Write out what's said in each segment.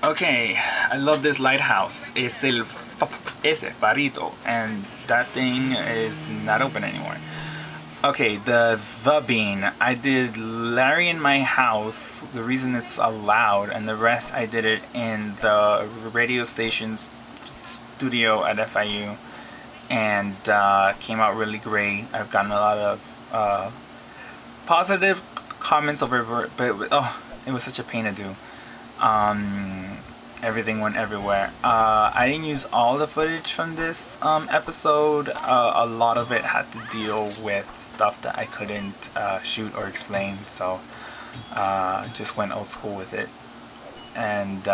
Okay, I love this lighthouse. It's ese farito, and that thing is not open anymore. Okay, the bean. I did Larry in my house. The reason it's allowed, and the rest I did it in the radio station's studio at FIU, and came out really great. I've gotten a lot of positive comments over it, but oh, it was such a pain to do. Everything went everywhere. I didn't use all the footage from this episode. A lot of it had to deal with stuff that I couldn't shoot or explain, so just went old school with it. And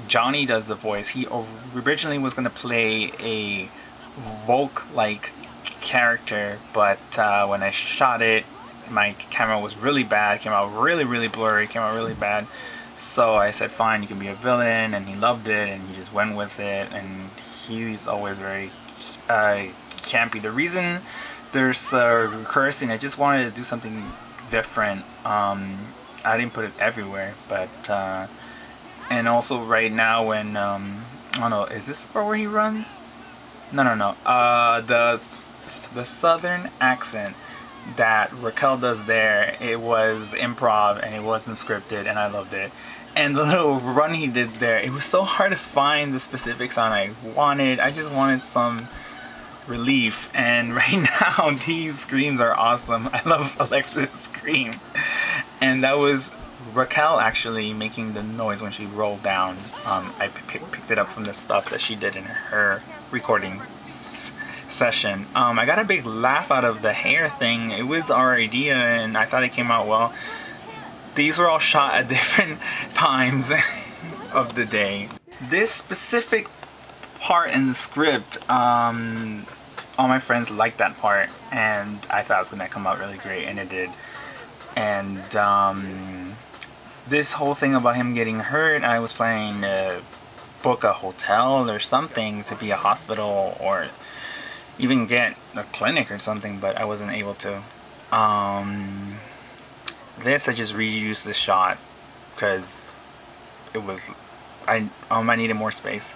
Johnny does the voice. He originally was going to play a Volk-like character, but when I shot it, my camera was really bad, came out really blurry, came out really bad. So I said, fine, you can be a villain, and he loved it, and he just went with it, and he's always very campy. The reason there's cursing, I just wanted to do something different. I didn't put it everywhere, but and also right now when I don't know, is this where he runs? No. The southern accent that Raquel does there, it was improv and it wasn't scripted, and I loved it. And the little run he did there, it was so hard to find the specific sound I wanted. I just wanted some relief, and right now these screams are awesome. I love Alexa's scream, and that was Raquel actually making the noise when she rolled down. I picked it up from the stuff that she did in her recording session. I got a big laugh out of the hair thing. It was our idea, and I thought it came out well. These were all shot at different times of the day. This specific part in the script, all my friends liked that part, and I thought it was gonna come out really great, and it did. And this whole thing about him getting hurt, I was planning to book a hotel or something to be a hospital, or even get a clinic or something, but I wasn't able to. This, I just reused this shot because it was, I needed more space.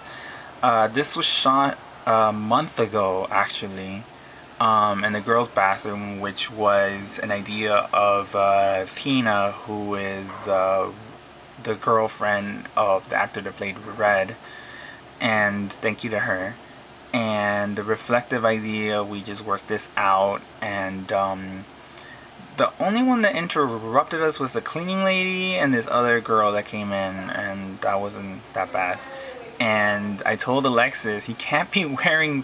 This was shot a month ago actually, in the girls' bathroom, which was an idea of Tina, who is the girlfriend of the actor that played Red, and thank you to her. And the reflective idea, we just worked this out, and the only one that interrupted us was the cleaning lady and this other girl that came in, and that wasn't that bad. And I told Alexis he can't be wearing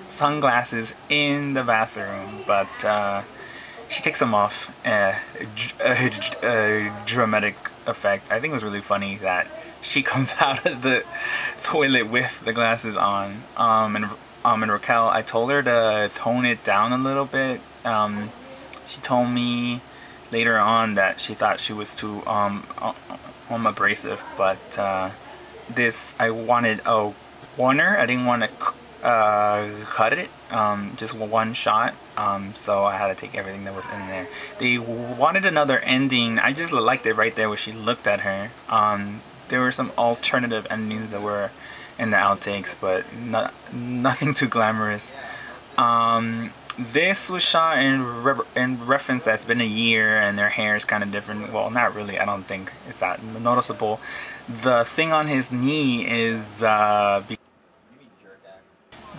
sunglasses in the bathroom, but she takes them off. Dramatic effect. I think it was really funny that she comes out of the toilet with the glasses on. And Raquel, I told her to tone it down a little bit. She told me later on that she thought she was too abrasive, but this, I wanted a warner. I didn't want to cut it, just one shot, so I had to take everything that was in there. They wanted another ending. I just liked it right there where she looked at her. There were some alternative endings that were in the outtakes, but nothing too glamorous. This was shot in reference that it's been a year and their hair is kind of different. Well, not really. I don't think it's that noticeable. The thing on his knee is the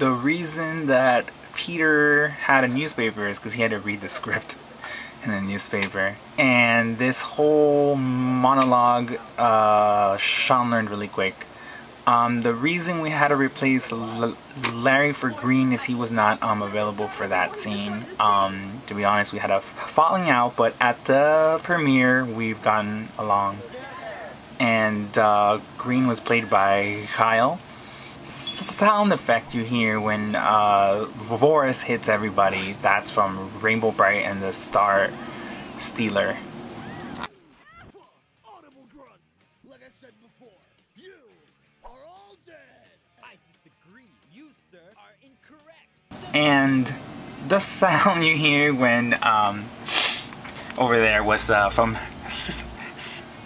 reason that Peter had a newspaper is because he had to read the script in the newspaper. And this whole monologue, Sean learned really quick. The reason we had to replace Larry for Green is he was not available for that scene. To be honest, we had a falling out, but at the premiere we've gotten along. And Green was played by Kyle. Sound effect you hear when Voris hits everybody, that's from Rainbow Bright and the Star Stealer. And the sound you hear when over there was from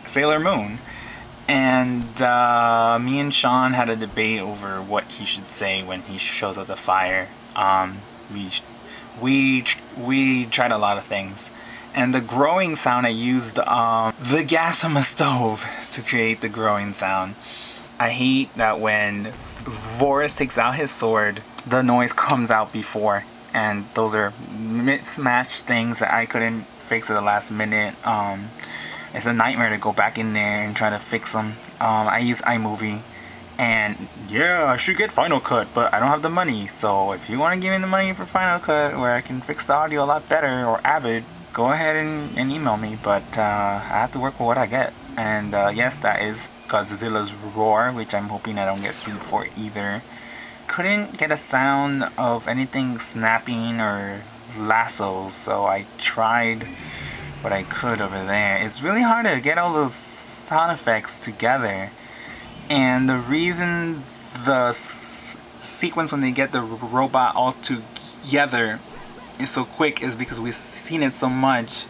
Sailor Moon, And me and Sean had a debate over what he should say when he shows up the fire. We tried a lot of things, and the growing sound, I used the gas from a stove to create the growing sound. I hate that when Voris takes out his sword, the noise comes out before, and those are mismatched things that I couldn't fix at the last minute. It's a nightmare to go back in there and try to fix them. I use iMovie, and yeah, I should get Final Cut, but I don't have the money. So if you want to give me the money for Final Cut, where I can fix the audio a lot better, or Avid, go ahead and email me. But I have to work with what I get. And yes, that is Godzilla's roar, which I'm hoping I don't get sued for either. Couldn't get a sound of anything snapping or lassos, so I tried what I could over there. It's really hard to get all those sound effects together, and the reason the sequence when they get the robot all together is so quick is because we've seen it so much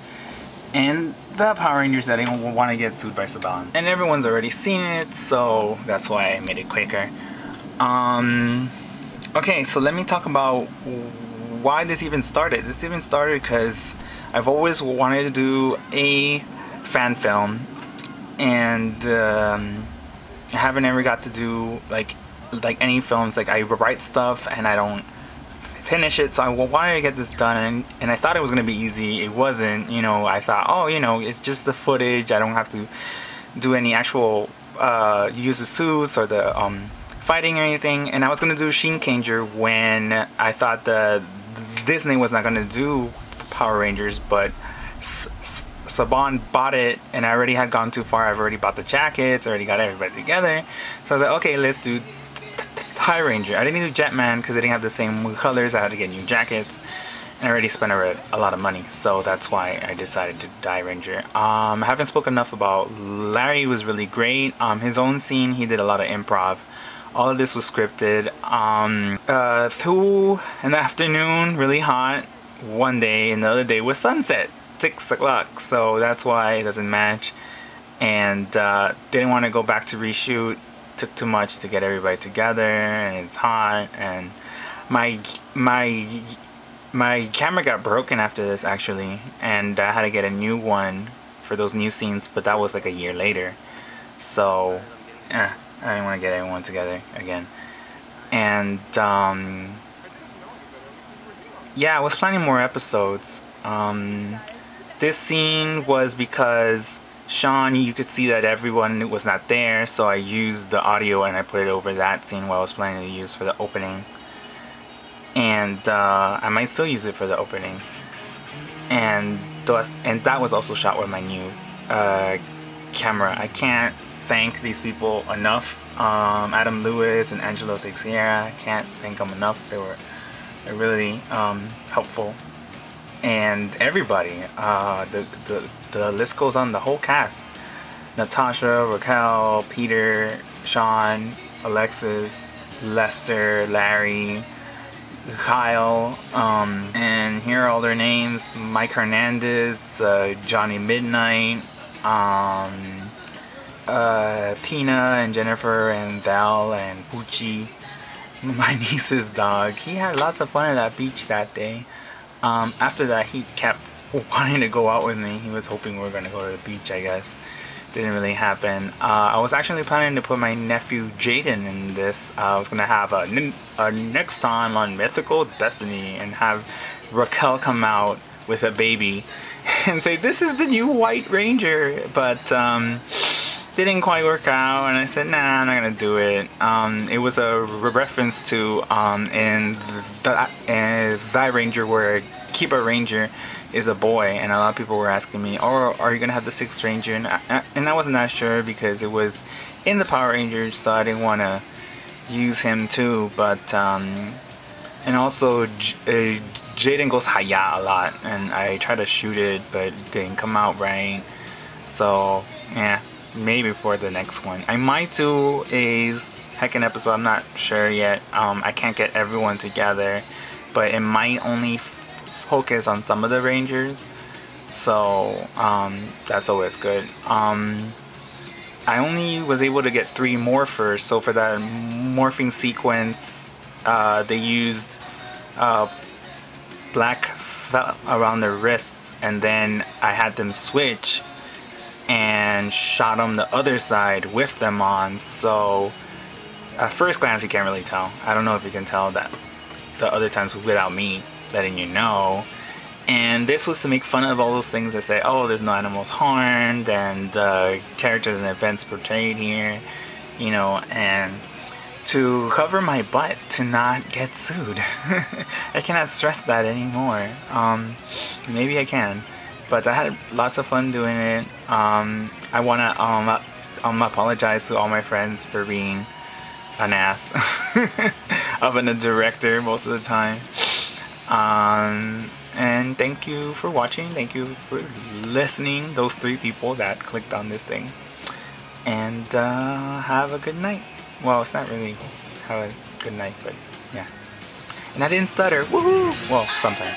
in the Power Rangers that I don't want to get sued by Saban, and everyone's already seen it, so that's why I made it quicker. Okay, so let me talk about why this even started. This even started because I've always wanted to do a fan film, and I haven't ever got to do like any films. Like, I write stuff and I don't finish it, so I wanted to get this done, and I thought it was gonna be easy. It wasn't. You know, I thought, oh, you know, it's just the footage. I don't have to do any actual use the suits or the fighting or anything. And I was gonna do Shinkanger when I thought that Disney was not gonna do Power Rangers, but Saban bought it, and I already had gone too far. I've already bought the jackets, already got everybody together, so I was like, okay, let's do Power Ranger. I didn't do Jetman because they didn't have the same colors. I had to get new jackets, and I already spent a lot of money, so that's why I decided to Die Ranger. I haven't spoken enough about Larry. Was really great. His own scene, he did a lot of improv. All of this was scripted. 2 in the afternoon, really hot one day, and the other day was sunset, 6 o'clock, so that's why it doesn't match. And didn't want to go back to reshoot. Took too much to get everybody together, and it's hot, and my camera got broken after this, actually, and I had to get a new one for those new scenes, but that was like a year later, so I didn't want to get everyone together again. And yeah, I was planning more episodes. This scene was because Sean, you could see that everyone was not there, so I used the audio and I put it over that scene what I was planning to use for the opening. And I might still use it for the opening. And that was also shot with my new camera. I can't thank these people enough. Adam Lewis and Angelo Teixeira, I can't thank them enough. They were really helpful. And everybody, the list goes on, the whole cast. Natasha, Raquel, Peter, Sean, Alexis, Lester, Larry, Kyle, and here are all their names: Mike Hernandez, Johnny Midnight, Tina and Jennifer and Val and Pucci, my niece's dog. He had lots of fun at that beach that day. After that, he kept wanting to go out with me. He was hoping we were going to go to the beach, I guess. Didn't really happen. I was actually planning to put my nephew Jaden in this. I was going to have a next time on Mythical Destiny and have Raquel come out with a baby and say, this is the new White Ranger. But didn't quite work out, and I said, nah, I'm not going to do it. It was a reference to in the Ranger where Kiba Ranger is a boy, and a lot of people were asking me, oh, are you gonna have the 6th Ranger? And I wasn't that sure because it was in the Power Rangers, so I didn't want to use him too. But and also Jaden goes Haya a lot, and I tried to shoot it, but it didn't come out right. So yeah, maybe for the next one I might do a second episode. I'm not sure yet. I can't get everyone together, but it might only focus on some of the Rangers, so that's always good. I I only was able to get 3 morphers, so for that morphing sequence, they used black felt around their wrists, and then I had them switch and shot them the other side with them on. So at first glance you can't really tell. I don't know if you can tell that the other times without me letting you know. And this was to make fun of all those things that say, oh, there's no animals harmed, and characters and events portrayed here, you know, and to cover my butt to not get sued. I cannot stress that anymore. Maybe I can, but I had lots of fun doing it. I wanna apologize to all my friends for being an ass of a director most of the time. And thank you for watching. Thank you for listening, those 3 people that clicked on this thing. And have a good night. Well, it's not really have a good night, but yeah. And I didn't stutter. Woohoo! Well, sometimes.